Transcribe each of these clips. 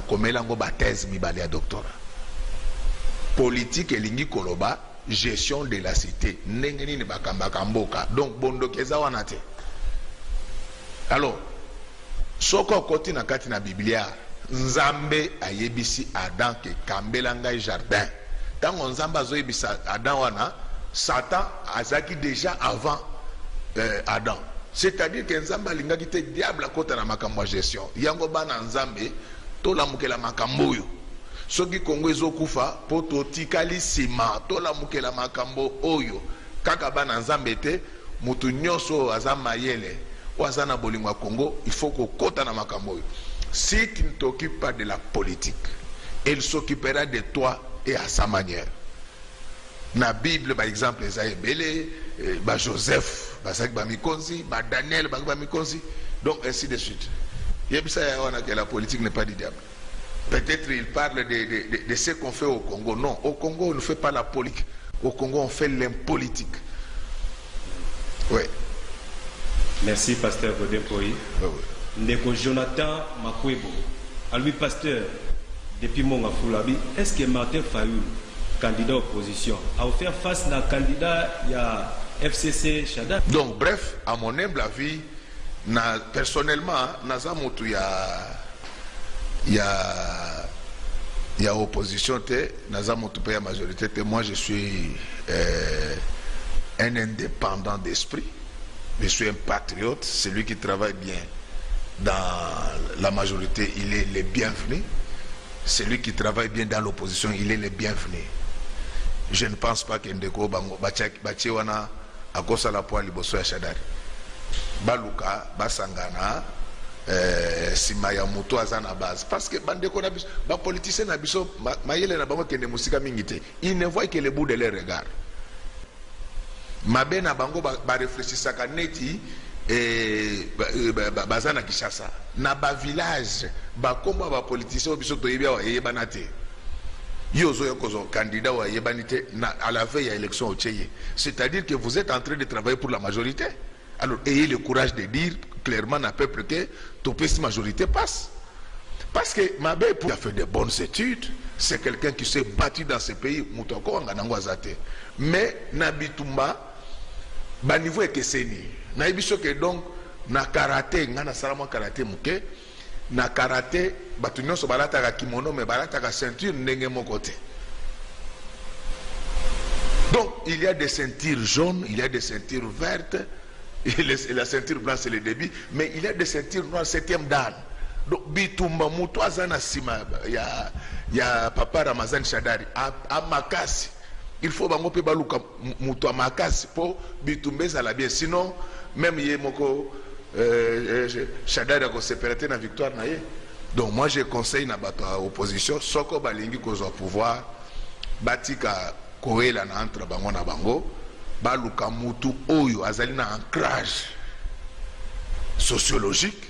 komelango ba thèse mibale ya doctorat. Politique elingi koloba gestion de la cité. Ndenge nini bakambaka mboka. Donc bondokeza wana te. Alors soko koti na kati na Biblia Nzambe ayebisi Adam ke kambela ngai jardin. Tango Nzambe azoyebisa Adam wana Satan azaki déjà avant Adam. C'est-à-dire que Nzambe alingaki te diable akota na makambo gestion. Yango bana Nzambe to la mukela makambo yo. Soki Kongo ezokufa po totikali sima to la mukela makambo oyo. Kaka bana Nzambe te mutu nyonso aza mayele ou aza na bolingo ya Congo, il faut ko kota na makambo yo. Si tu ne t'occupes pas de la politique, elle s'occupera de toi et à sa manière. Na Bible par exemple Esaïe Belé, ba Joseph, ba Sak ba Mikonzi, ba Daniel ba Mikonzi, donc ainsi de suite. Yebisa ya wana que la politique n'est pas du diable. Peut-être il parle de ce qu'on fait au Congo. Non, au Congo on ne fait pas la politique. Au Congo on fait l'impolitique. Oui. Merci pasteur Godempoï. Oui. Ndeko Jonathan Makwebo, à lui pasteur depuis Monga Foulabi, est-ce que Martin Fayoul, candidat opposition, a offert face à un candidat il y a FCC Chada? Donc bref, à mon humble avis, personnellement, il y a opposition, il y a majorité. Moi je suis un indépendant d'esprit, je suis un patriote, celui qui travaille bien. Dans la majorité, il est le bienvenu. Celui qui travaille bien dans l'opposition, il est le bienvenu. Je ne pense pas que Ndeko Bango Bachiwana a kosa la poa liboso ya Shadari. Baluka, Basangana, Simaya Muto azana base. Parce que Bandeko na biso, ba politicien na biso, mayele na bango kende musika mingite. Ils ne voient que le bout de leur regard. Mabe na bango ba réfléchissaka neti bazana Kishasa na ba village ba komba ba politicien biso to yebia wa yebanate yozo yokozo candidat wa yebanite na à la veille à élection au Tcheye. C'est-à-dire que vous êtes en train de travailler pour la majorité. Alors ayez le courage de dire clairement à peuple que cette majorité passe. Parce que Mabé a fait de bonnes études, c'est quelqu'un qui s'est battu dans ce pays, mais Nabitumba ba niveau est que c'est ni na ibiso que donc na karaté ngana salama karaté muke na karaté batu nyonso balata ka kimono mais balata ka ceinture ndenge moko te. Donc il y a des ceintures jaunes, il y a des ceintures vertes, et la ceinture blanche c'est le début, mais il y a des ceintures noires 7e dan. Donc bitumba muto azana sima ya papa Ramazan Shadari a makasi. Il faut bango pe baluka muto makasi po bitumbeza la bien, sinon même yé moko Shadari ko séparé na victoire na yé. Donc moi je conseille na bato opposition soko balingi kozo pouvoir batika koela na entre bango na bango baluka mutu oyo azali na ancrage sociologique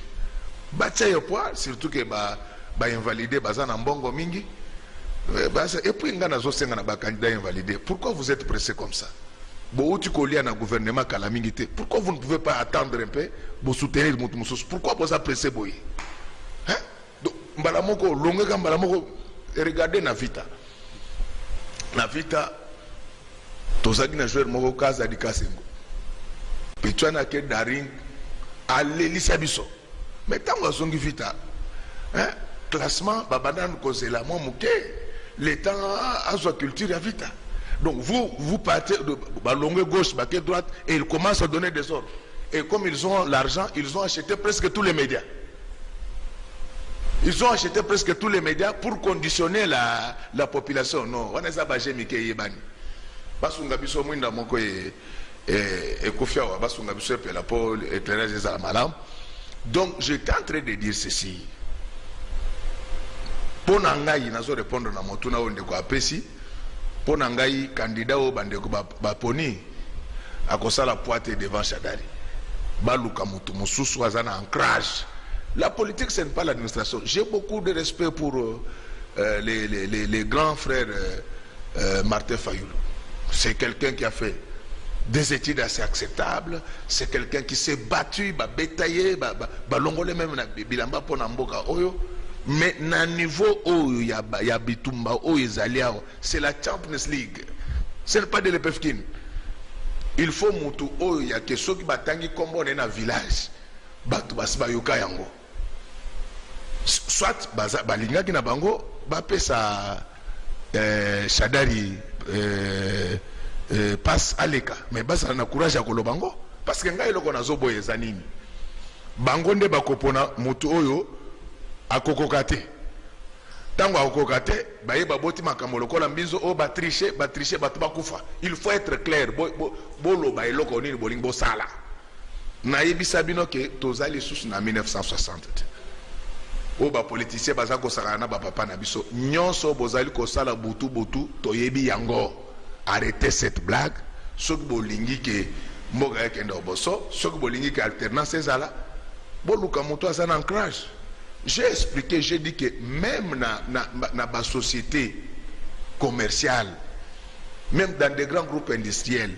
batia yo poa, surtout que ba invalider bazana mbongo mingi. Et puis, candidat invalidé. Pourquoi vous êtes pressé comme ça? Gouvernement pourquoi vous ne pouvez pas attendre un peu pour soutenir Moutoumoussos? Pourquoi vous êtes pressé? Regardez Navita. Navita, Tozaki na joueur Moko Kaza di Kasengo. Pichwana ke Daring, allez, Lissabiso. Mais tant que vous Vita, classement, Babadan Kozela, moi, Mouké. L'État a sa culture et vita. Donc vous partez de longue gauche, baquet droite, et ils commencent à donner des ordres. Et comme ils ont l'argent, ils ont acheté presque tous les médias. Ils ont acheté presque tous les médias pour conditionner la population. Non, on est à Bajé Mike Yebani. Basunga biso mwinda moko et Kofia wa basunga biso pe la pour éclairage des malam. Donc j'étais en train de dire ceci. Pour Nangaï, nous allons répondre à mon tour de Apesi. Pour Nangaï, candidat au Bandeko Baponi, à cause de la pointe devant Shadari. Baluka Moutoumousous Wazana ancrage. La politique, ce n'est pas l'administration. J'ai beaucoup de respect pour les grands frères Martin Fayoul. C'est quelqu'un qui a fait des études assez acceptables. C'est quelqu'un qui s'est battu, bétaillé, longolé même Bilamba Ponamboka Oyo. Mais na niveau où il y a Bitumba, où c'est la Champions League. Ce n'est pas de l'EPFKIN. Il faut mutu où il y a que ceux qui batangi comme on est dans village. Batu basiba yoka yango. Soit balinga ki na bango bape sa Shadari passe aleka. Mais basa na courage ya kolobango parce que ngai loko nazo boye zanini. Bango nde bakopona mutu oyo akokokate. Tango akokokate bayeba boti makambo lokola mbizo o batricher batu bakufa. Il faut être clair bolo ba eloko nini bolingo bosala. Nayebisa bino ke tozali sous na 1960. O ba politicien baza ko sakana ba papa na biso nyonso bozali ko sala butu toyebi yango. Arrêtez cette blague. Sok bolingi ke mboga kendo boso, sok bolingi ke alternance ezala. Boluka moto a un ancrage. J'ai expliqué, j'ai dit que même dans la société commerciale, même dans des grands groupes industriels,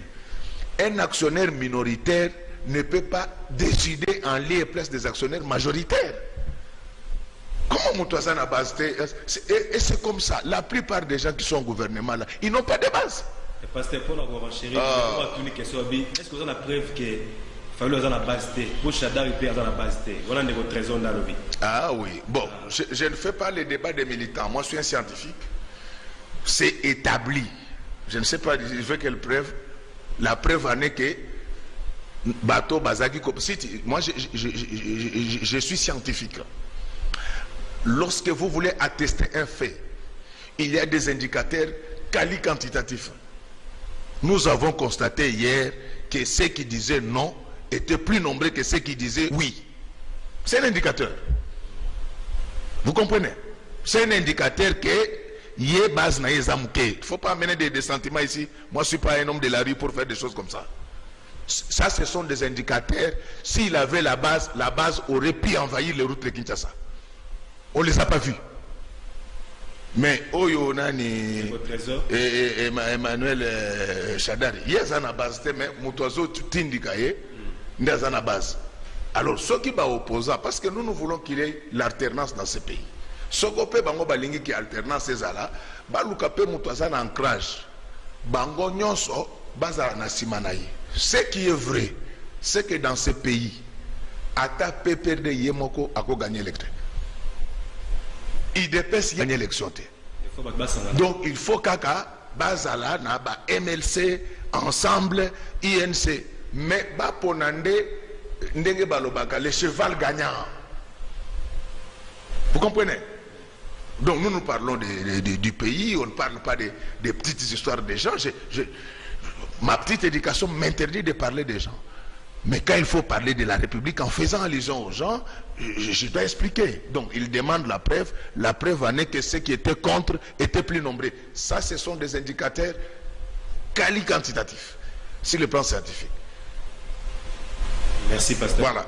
un actionnaire minoritaire ne peut pas décider en lieu et place des actionnaires majoritaires. Comment Moutouazan a base? Et c'est comme ça. La plupart des gens qui sont au gouvernement là, ils n'ont pas de base. Et pasteur, pour avoir chéri, est-ce que vous avez la preuve que Fayulu a la base T, pour Shadari P a la base T? Voilà votre raison dans le vie. Ah oui. Bon, je ne fais pas le débat des militants. Moi, je suis un scientifique. C'est établi. Je ne sais pas, je veux quelle preuve. La preuve en est que Bato Bazaki. Moi, je suis scientifique. Lorsque vous voulez attester un fait, il y a des indicateurs quantitatifs. Nous avons constaté hier que ceux qui disaient non étaient plus nombreux que ceux qui disaient oui. C'est un indicateur. Vous comprenez? C'est un indicateur que il ne faut pas amener des sentiments ici. Moi, je ne suis pas un homme de la rue pour faire des choses comme ça. Ça, ce sont des indicateurs. S'il avait la base aurait pu envahir les routes de Kinshasa. On ne les a pas vus. Mais Oyo Nani et Emmanuel Shadari, il y a une base, mais Moutouazo Tindikaye, il y a une base. Alors, ceux qui sont opposants, parce que nous voulons qu'il y ait l'alternance dans ce pays. Ceux qui ont balingi qui alternance ces là, balukape Moutouazo en ancrage. Bango nyonso baza na simanaye. Ce qui est vrai, c'est que dans ce pays, ata PPRD Yemoko a gagné l'élection. Il dépêche gagner l'élection. Donc il faut kaka bazala na ba MLC ensemble INC mais ba ponande ndenge balobaka le cheval gagnant. Vous comprenez? Donc nous parlons du pays, on ne parle pas des petites histoires des gens. Ma petite éducation m'interdit de parler des gens. Mais quand il faut parler de la République en faisant allusion aux gens, je dois expliquer. Donc il demande la preuve. La preuve en est que ceux qui étaient contre étaient plus nombreux. Ça, ce sont des indicateurs quantitatifs sur le plan scientifique. Merci, pasteur. Voilà.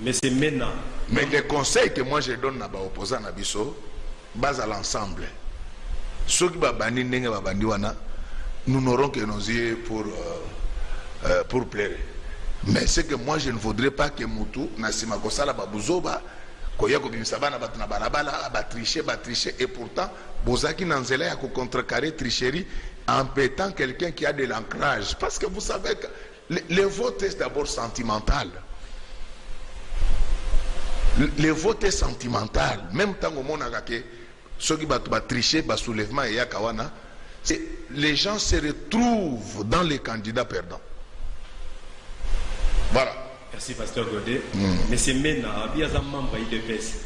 Mais c'est maintenant. Mais les conseils que moi je donne à l'opposant à Bisso, base à l'ensemble. Ceux qui nous n'aurons que nos yeux pour plaire. Mais c'est que moi je ne voudrais pas que Moutou, Nassima Kosala Babouzoba, Koyako Bimsabana Batna Balabala, tricher, et pourtant, Bozaki Nanzela a contrecarré tricherie en pétant quelqu'un qui a de l'ancrage. Parce que vous savez que le vote est d'abord sentimental. Le vote est sentimental. Même tant au monde a ceux qui battent tricher, soulèvement et Yakawana, les gens se retrouvent dans les candidats perdants. Voilà. Merci, pasteur Godet. Mais c'est maintenant, il y a un membre IDPS.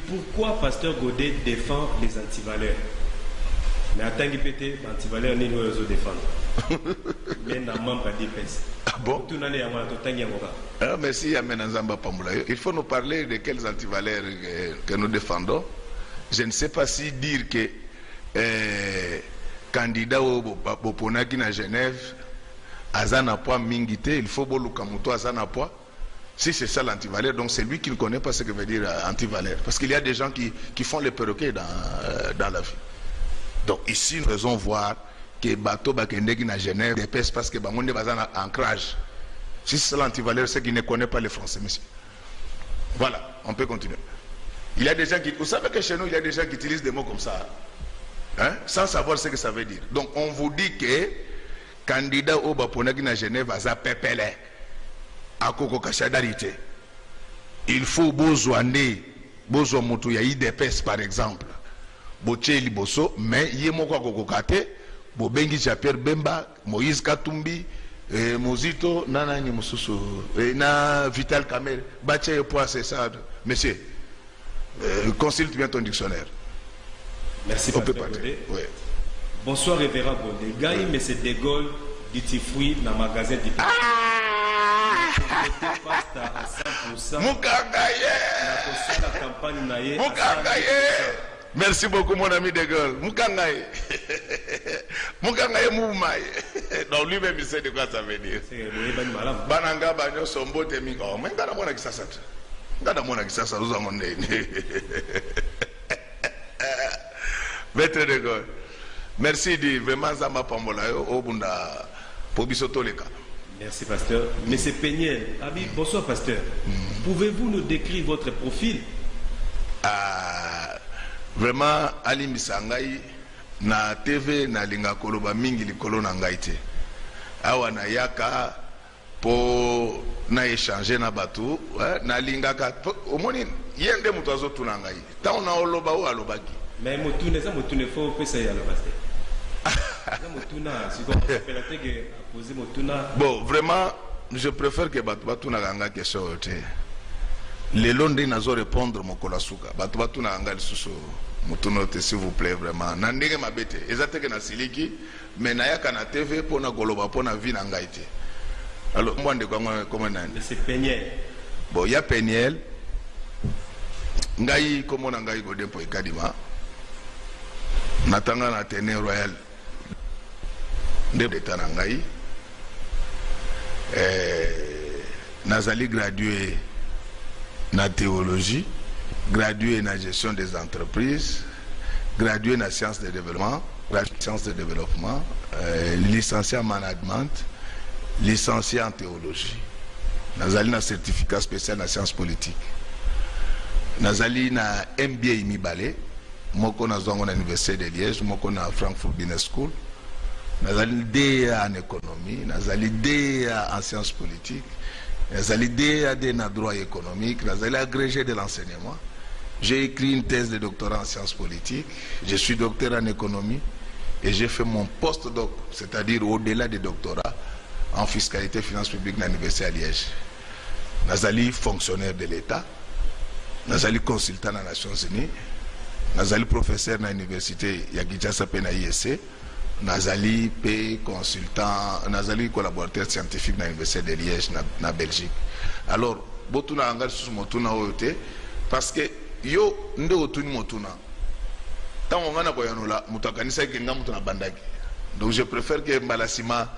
Pourquoi pasteur Godet défend les antivaleurs? Mais attends qu'il pète, les antivaleurs, nous nous défendre. Maintenant, membre IDPS. Ah bon? Ah, merci, il faut nous parler de quels antivaleurs que nous défendons. Je ne sais pas si dire que candidat au Boponaki à Genève, Azana poids mingité, il faut Bolukamuto Azana poids. Si c'est ça l'antivaleur, donc c'est lui qui ne connaît pas ce que veut dire antivaleur. Parce qu'il y a des gens qui font les perroquets dans la vie. Donc ici, nous faisons voir que Bato Bakendegi à Genève dépêche parce que Bamonde Bazana ancrage. Si c'est ça l'antivaleur, c'est qu'il ne connaît pas les Français, monsieur. Voilà, on peut continuer. Il y a des gens qui... Vous savez que chez nous, il y a des gens qui utilisent des mots comme ça. Hein? Sans savoir ce que ça veut dire. Donc, on vous dit que candidat au Baponaki na Genève a pepele à Koko Kachadarité. Il faut besoiner, besoin mutu ya IDPS par exemple. Boche liboso, mais yemo kwa Koko Kate, Bobengi Pierre Bemba, Moïse Katumbi, Mozito, Nanani Mususu, na Vital Kamel, Bache Poa, c'est ça, monsieur. Consulte bien ton dictionnaire. Merci, Pasteur Godé. Oui. Bonsoir, révérend Godé. Gaï, mais c'est De Gaulle, Ditifoui, dans le magasin d'Ipé. Merci beaucoup, mon ami De Gaulle. Moukangaye. Moukangaye Moumaye. Donc lui-même, il sait de quoi ça veut dire. Bananga, Banyo, Sombo, Temiko. Mais quand on a dit ça, Maître De Gaulle, merci de vraiment Zama Pambolayo au Bunda Pobisotoleka. Merci, pasteur. Monsieur Péniel, bonsoir, pasteur. Pouvez-vous nous décrire votre profil? Vraiment, Ali Misangai, na TV, na linga koloba mingi likolo na ngaite. Awa na yaka, po na échanger na batu, na linga ka, omoni, yende mutazo tunangai. Ta on a oloba ou alobaki. Mais motune, ça motune, faut que ça y aille, pasteur. Bon, vraiment, je préfère que Batuna Ganga question. Les Londres n'ont répondre mon kolasuka. Batuna Ganga le sous Mutunote, s'il vous plaît, vraiment. Nandege ma bête. Exactement que na siliki, mais na yaka na TV pour na goloba pour na vie na ngaite. Alors, moi de comment nan? C'est Péniel. Bon, il y a Péniel. Ngai comment na ngai godem po ikadima. Natanga na Athénée Royal. D'état nangai nazali gradué na théologie, gradué na gestion des entreprises, gradué na sciences de développement, licencié en management, licencié en théologie. Nazali na certificat spécial na sciences politiques. Nazali na MBA Imibale, moko na zongo na Université de Liège, moko na Frankfurt Business School. Nazali DEA en économie, nazali DEA en sciences politiques, nazali DEA en droit économique, nazali agrégé de l'enseignement. J'ai écrit une thèse de doctorat en sciences politiques, je suis docteur en économie et j'ai fait mon post-doc, c'est-à-dire au-delà des doctorats, en fiscalité et finances publiques à l'Université à Liège. Nazali fonctionnaire de l'État, nazali consultant dans les Nations Unies, nazali professeur à l'Université Yagidjasa Pena ISC, Nazali P consultant, Nazali collaborateur scientifique dans l'Université de Liège, na Belgique. Alors, botuna angal sous motuna oyote, parce que yo nde otuni motuna. Tant on va koyanola, mutakanisa kenga mutuna bandaki. Donc je préfère que Mbalasima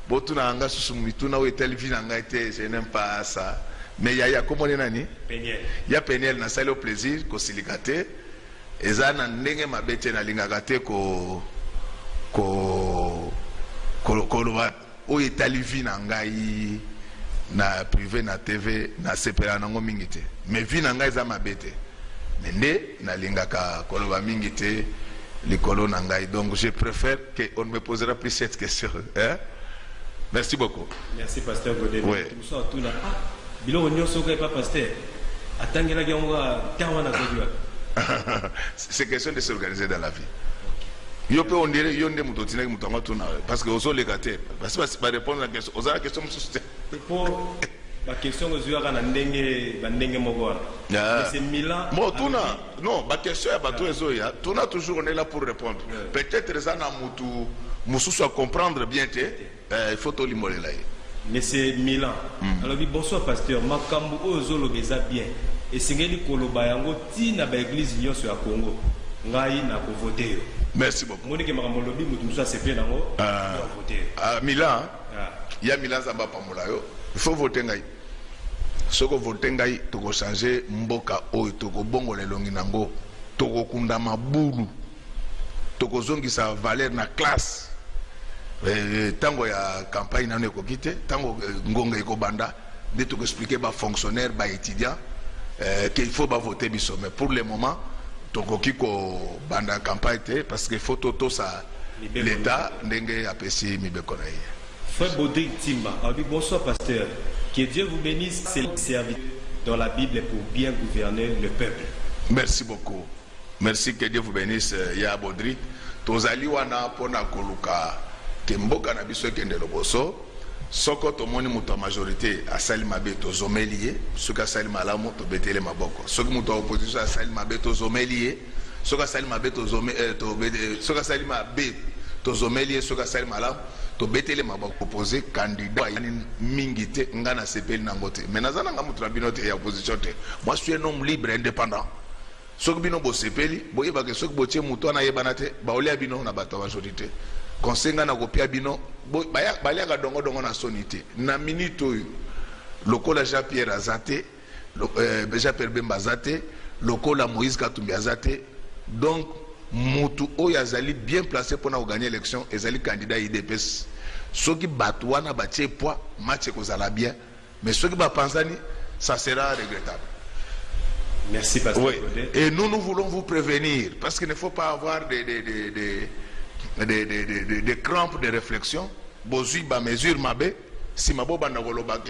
botuna angal sous motuna oyote vina ngaite, je n'aime pas ça. Mais il y a comment les nani? Péniel. Il y a Péniel na sali au plaisir, ko silikate, eza na ndenge mabete na lingakate ko o etali vi na ngai na privé na TV na sepela nango mingi te mais vi na ngai za mabete mais nde na lingaka koloba mingi te likolo na ngai. Donc je préfère que on me posera plus cette question, hein? Merci beaucoup. Merci pasteur Godé. Oui. Bilo onyoso ko pas pasteur atangela gionga tawana ko. C'est question de s'organiser dans la vie. Yo peut on dirait yo ndé mutotina mutonga tuna parce que ozo les gâter parce que pas répondre à la question oza la question pour la question aux yeux na ndenge bandenge moko c'est Milan mo tuna non ba question ya bato ezo ya tuna toujours on est là pour répondre peut-être ça na mutu mususu à comprendre bien te il faut to limolela. Mais c'est Milan. Alors bonsoir pasteur makambo ozo lobeza bien et singeli koloba yango ti na ba église nyonso ya Congo ngai na ko voter. Merci beaucoup. Monique Maramolobi, nous sommes CP dans à Milan, il y a Milan Zamba Pamolayo. Il faut voter. Ce que voter, tu vas changer Mboka O, tu vas bongo les longinango, tu vas kunda mabulu, tu vas zongi sa valeur na classe. Tango ya campagne na ko kite, tango ngonga iko banda, de tu expliquer ba fonctionnaire, ba étudiant, qu'il faut pas voter biso. Mais pour le moment, tokoki ko banda campagne parce qu'il faut tout ça l'État n'engage à pécher mibeko na ye. Frère Baudry Timba, bonsoir pasteur. Que Dieu vous bénisse, c'est le service dans la Bible pour bien gouverner le peuple. Merci beaucoup. Merci, que Dieu vous bénisse, ya Baudry. Tozali wana pona koluka kemboka na biso kende loboso. Soko tomoni muto majorité a sali mabe tozomelie, soka sali malamu to betele maboko. Soki muto opposition a sali mabe tozomelie, soka sali mabe soka sali mabe tozomelie, soka sali malamu to betele maboko. Opposé candidat yani mingite ngana sepeli nangote. Mais nazana nga muto binote ya opposition te. Moi je suis un homme libre indépendant. Soki bino bo sepeli, boyeba ke soki botie muto na yebana te, ba olia bino na bato majorité. Konsenga na kopia bino baliaka dongo na sonité na minute oyo lokola Jean-Pierre Azate Jean-Pierre Bemba Azate lokola Moïse Katumbi Azate. Donc mutu oyo azali bien placé pour na gagner l'élection ezali candidat IDPS. Soki bato wana batie poids match kozala bien, mais soki ba pensani ça sera regrettable. Merci pasteur. Oui. Et nous voulons vous prévenir parce qu'il ne faut pas avoir des crampes de réflexion. Bozui ba mesure mabe si mabo bandagolo ba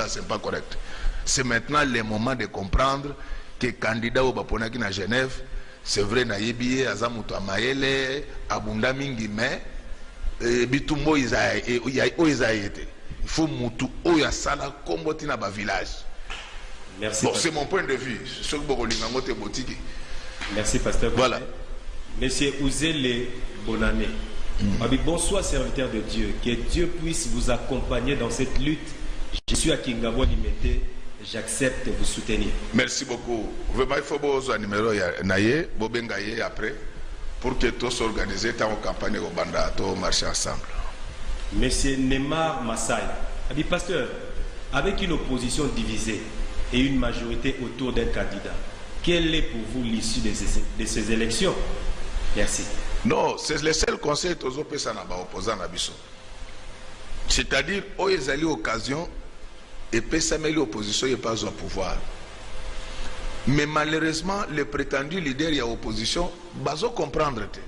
c'est pas correct. C'est maintenant le moment de comprendre que candidat au baponaki na Genève, c'est vrai na yebiye azamuto amayele abunda mingi mais bitumbo izaete. Il faut mutu oya sala komboti na ba village. Merci. Bon, c'est mon point de vue. Merci pasteur. Voilà. Monsieur Ouzele Bonane. Bonsoir serviteur de Dieu. Que Dieu puisse vous accompagner dans cette lutte. Je suis à Kingabo Limité. J'accepte de vous soutenir. Merci beaucoup. Vraiment, il faut un numéro naye, bobengaye après, pour que tous s'organisent en campagne au Banda, tous marcher ensemble. Monsieur Neymar Massai. Pasteur, avec une opposition divisée et une majorité autour d'un candidat, quelle est pour vous l'issue de ces élections? Merci. Non, c'est le seul conseil que vous avez opposant à Bissot. C'est-à-dire, où ils ont l'occasion et pésamé l'opposition n'est pas au pouvoir. Mais malheureusement, les prétendus leaders de l'opposition, ils ne comprendre pas.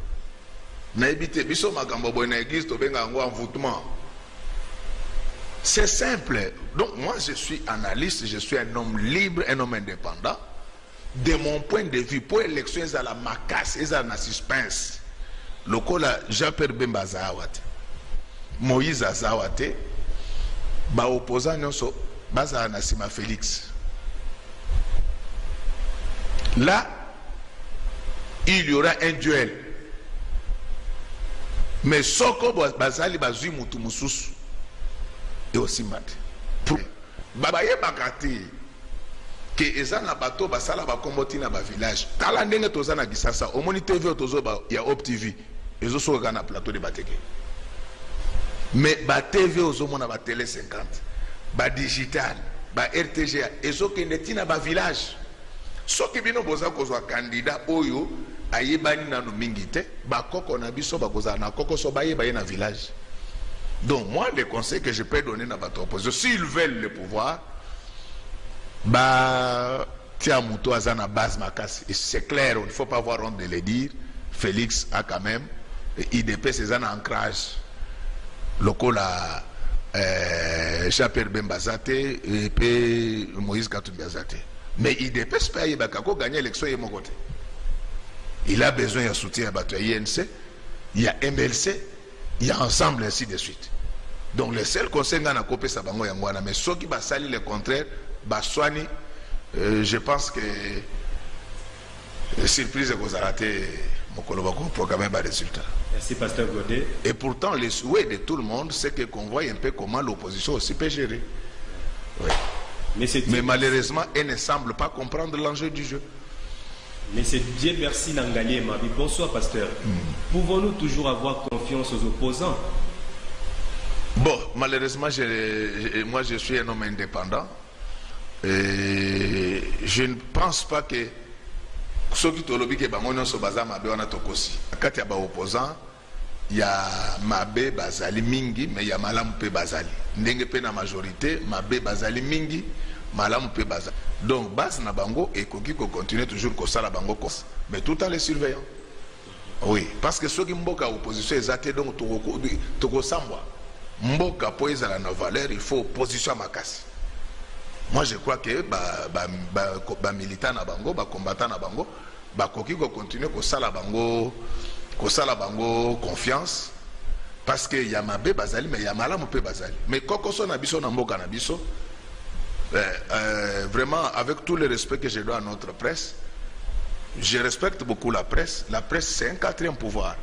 C'est simple. Donc moi je suis analyste, je suis un homme libre, un homme indépendant. De mon point de vue, pour l'élection, ils ont la macasse, ils ont la suspense. Le cas Jean-Pierre Bemba Azawate, Moïse Azawate, ba opposant nyonso baza na sima Félix. Là, il y aura un duel. Mais soko bazali bazui mutu mususu et aussi mat. Babaye bakati que ezana bato basala ba komboti na ba village. Tala ndenge tozana gisasa au moni TV tozo ba ya Op TV. Ezo soka na plateau de bateke. Mais ba TV ozomona ba télé 50, ba digital, ba RTGA ezo kende tina ba village. Soki bino boza kozwa candidat oyo ayebani nanu mingi te bakoko na biso bakoza na koko so baye na village. Donc moi le conseil que je peux donner à votre opposition, s'ils veulent le pouvoir, bah tiens muto azana base makasi. C'est clair, il ne faut pas avoir honte de le dire. Félix a quand même IDP ses un ancrage local à Jean-Pierre Bemba Azate et puis Moïse Katumbi Azate. Mais IDP c'est pas yebakako gagner l'élection de mon côté. Il a besoin de soutien à INC, il y a MLC, il y a ensemble ainsi de suite. Donc les seuls conseils qu'on a copié ça bango yangwana, mais ceux qui basali le contraire, baswani, je pense que surprise que vous avez raté mon collègue pour quand même un résultat. Merci pasteur Godet. Et pourtant le souhait de tout le monde, c'est qu'on voit un peu comment l'opposition aussi peut gérer. Oui. Mais malheureusement, elle ne semble pas comprendre l'enjeu du jeu. Mais c'est Dieu merci Nangali Mabi. Bonsoir pasteur. Pouvons-nous toujours avoir confiance aux opposants? Bon, malheureusement, moi je suis un homme indépendant. Et je ne pense pas que ceux qui ont dit que sont Mabe on a tokosi. Quand il y a des opposants, il y a Mabe Bazali Mingi, mais il y a Malampe Bazali. Ndenge pe na majorité, Mabe Bazali Mingi, malamu pe baza. Donc base na bango et koki ko continuer toujours ko sala bango kos, mais tout en les surveillant. Oui, parce que ceux qui mboka opposition ezate donc toko sambwa. Mboka po ezala na valeur, il faut opposition à makasi. Moi je crois que ba militant na bango, ba combattant na bango, ba koki ko continuer ko sala bango confiance. Parce que Yamabe Bazali, mais Yamala Mopé Bazali. Mais Kokoso Nabiso Namboka Nabiso, vraiment, avec tout le respect que je dois à notre presse, je respecte beaucoup la presse. La presse, c'est un quatrième pouvoir.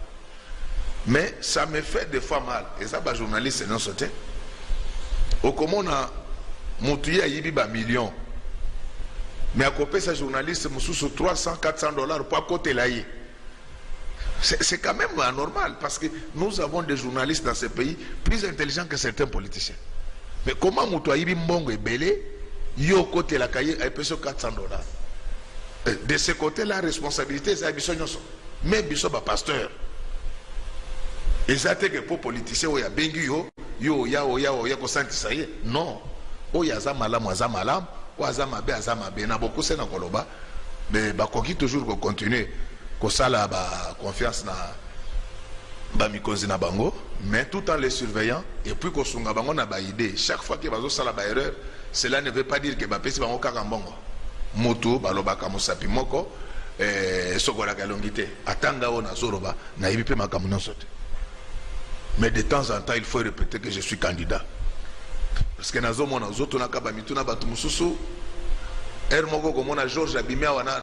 Mais ça me fait des fois mal. Et ça, les journalistes, non sauté. Au comment on a monté à Yibiba millions. Mais à côté, ces journalistes, sous 300, 400 dollars pour à côté là. C'est quand même anormal parce que nous avons des journalistes dans ce pays plus intelligents que certains politiciens. Mais comment Moutouaïbi Mbongo est belé, yo côté la cahier a payé 400 dollars. De ce côté, la responsabilité, c'est Abisso Nyoso. Même Bisso ba pasteur. Et ça que pour politiciens, il y a bengu yo ya ko santi ça y est. Non. O ya za malam, o azamabe. Na beaucoup c'est na koloba. Mais ba koki toujours ko continuer. Kosala ba confiance na ba mikonzi na bango, mais tout en les surveillant et puis kosunga bango na ba idée. Chaque fois que bazo sala ba erreur, cela ne veut pas dire que ba pesi bango kaka mbongo. Moto balobaka mosapi moko sokola kalongité. Atanga ona zoroba na yibi makamu nsote. Mais de temps en temps, il faut répéter que je suis candidat. Parce que nazo mona zoto na kaba mituna batu mususu. Moko komona Georges Abimia wana